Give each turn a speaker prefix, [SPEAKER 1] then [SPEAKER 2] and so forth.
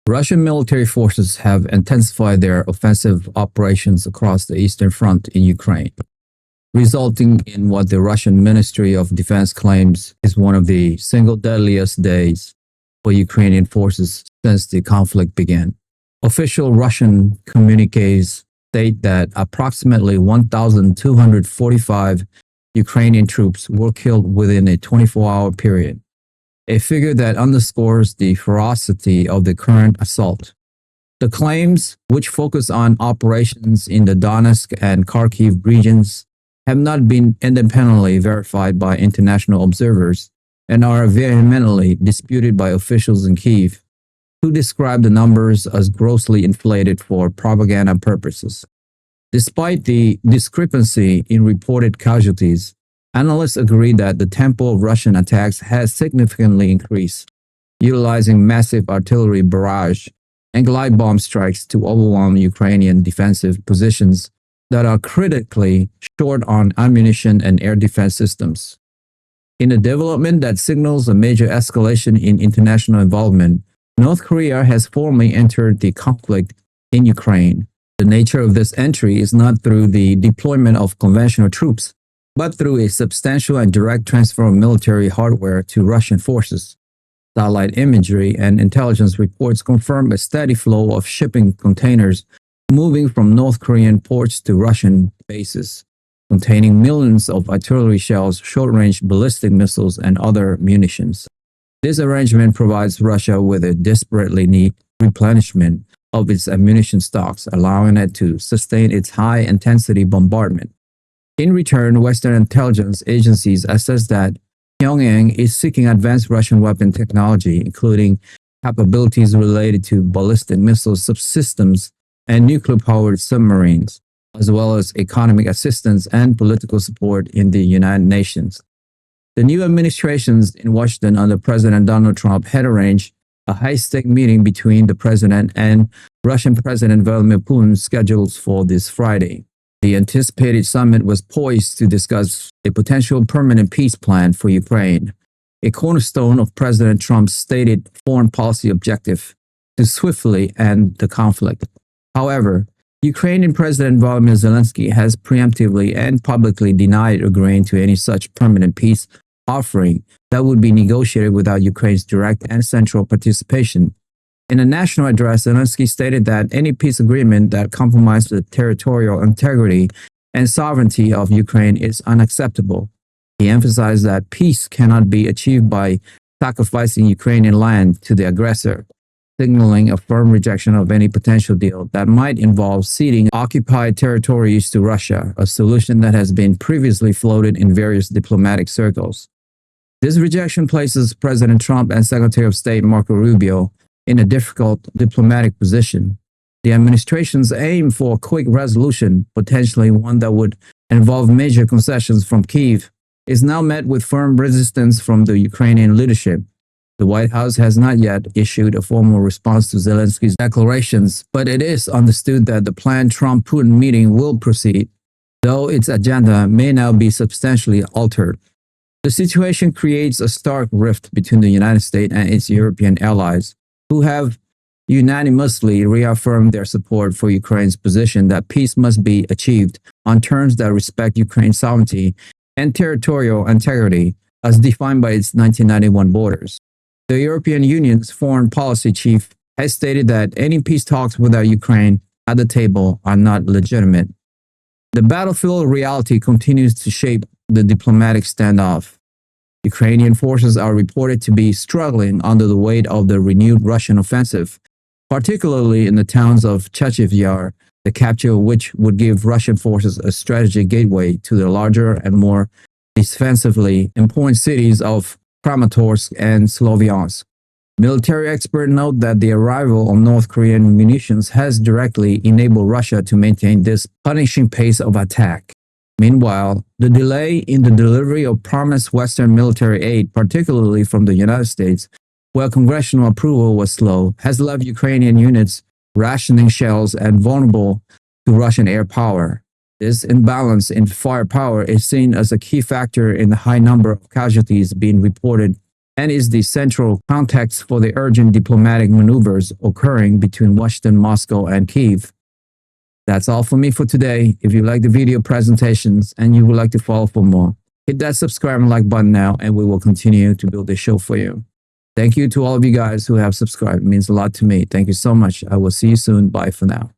[SPEAKER 1] Russian military forces have intensified their offensive operations across the Eastern Front in Ukraine, resulting in what the Russian Ministry of Defense claims is one of the single deadliest days for Ukrainian forces since the conflict began. Official Russian communiques state that approximately 1,245 Ukrainian troops were killed within a 24-hour period, a figure that underscores the ferocity of the current assault. The claims, which focus on operations in the Donetsk and Kharkiv regions, have not been independently verified by international observers and are vehemently disputed by officials in Kyiv, who describe the numbers as grossly inflated for propaganda purposes. Despite the discrepancy in reported casualties, analysts agree that the tempo of Russian attacks has significantly increased, utilizing massive artillery barrage and glide bomb strikes to overwhelm Ukrainian defensive positions that are critically short on ammunition and air defense systems. In a development that signals a major escalation in international involvement, North Korea has formally entered the conflict in Ukraine. The nature of this entry is not through the deployment of conventional troops, but through a substantial and direct transfer of military hardware to Russian forces. Satellite imagery and intelligence reports confirm a steady flow of shipping containers moving from North Korean ports to Russian bases, containing millions of artillery shells, short-range ballistic missiles, and other munitions. This arrangement provides Russia with a desperately needed replenishment of its ammunition stocks, allowing it to sustain its high-intensity bombardment. In return, Western intelligence agencies assess that Pyongyang is seeking advanced Russian weapon technology, including capabilities related to ballistic missile subsystems and nuclear-powered submarines, as well as economic assistance and political support in the United Nations. The new administrations in Washington under President Donald Trump had arranged a high-stake meeting between the president and Russian President Vladimir Putin scheduled for this Friday. The anticipated summit was poised to discuss a potential permanent peace plan for Ukraine, a cornerstone of President Trump's stated foreign policy objective to swiftly end the conflict. However, Ukrainian President Volodymyr Zelensky has preemptively and publicly denied agreeing to any such permanent peace offering that would be negotiated without Ukraine's direct and central participation. In a national address, Zelensky stated that any peace agreement that compromises the territorial integrity and sovereignty of Ukraine is unacceptable. He emphasized that peace cannot be achieved by sacrificing Ukrainian land to the aggressor, signaling a firm rejection of any potential deal that might involve ceding occupied territories to Russia, a solution that has been previously floated in various diplomatic circles. This rejection places President Trump and Secretary of State Marco Rubio in a difficult diplomatic position. The administration's aim for a quick resolution, potentially one that would involve major concessions from Kyiv, is now met with firm resistance from the Ukrainian leadership. The White House has not yet issued a formal response to Zelensky's declarations, but it is understood that the planned Trump-Putin meeting will proceed, though its agenda may now be substantially altered. The situation creates a stark rift between the United States and its European allies, who have unanimously reaffirmed their support for Ukraine's position that peace must be achieved on terms that respect Ukraine's sovereignty and territorial integrity as defined by its 1991 borders. The European Union's foreign policy chief has stated that any peace talks without Ukraine at the table are not legitimate. The battlefield reality continues to shape the diplomatic standoff. Ukrainian forces are reported to be struggling under the weight of the renewed Russian offensive, particularly in the towns of Chernihiv Yar, the capture of which would give Russian forces a strategic gateway to the larger and more defensively important cities of Kramatorsk and Sloviansk. Military experts note that the arrival of North Korean munitions has directly enabled Russia to maintain this punishing pace of attack. Meanwhile, the delay in the delivery of promised Western military aid, particularly from the United States, where congressional approval was slow, has left Ukrainian units rationing shells and vulnerable to Russian air power. This imbalance in firepower is seen as a key factor in the high number of casualties being reported and is the central context for the urgent diplomatic maneuvers occurring between Washington, Moscow, and Kyiv. That's all for me for today. If you like the video presentations and you would like to follow for more, hit that subscribe and like button now, and we will continue to build this show for you. Thank you to all of you guys who have subscribed. It means a lot to me. Thank you so much. I will see you soon. Bye for now.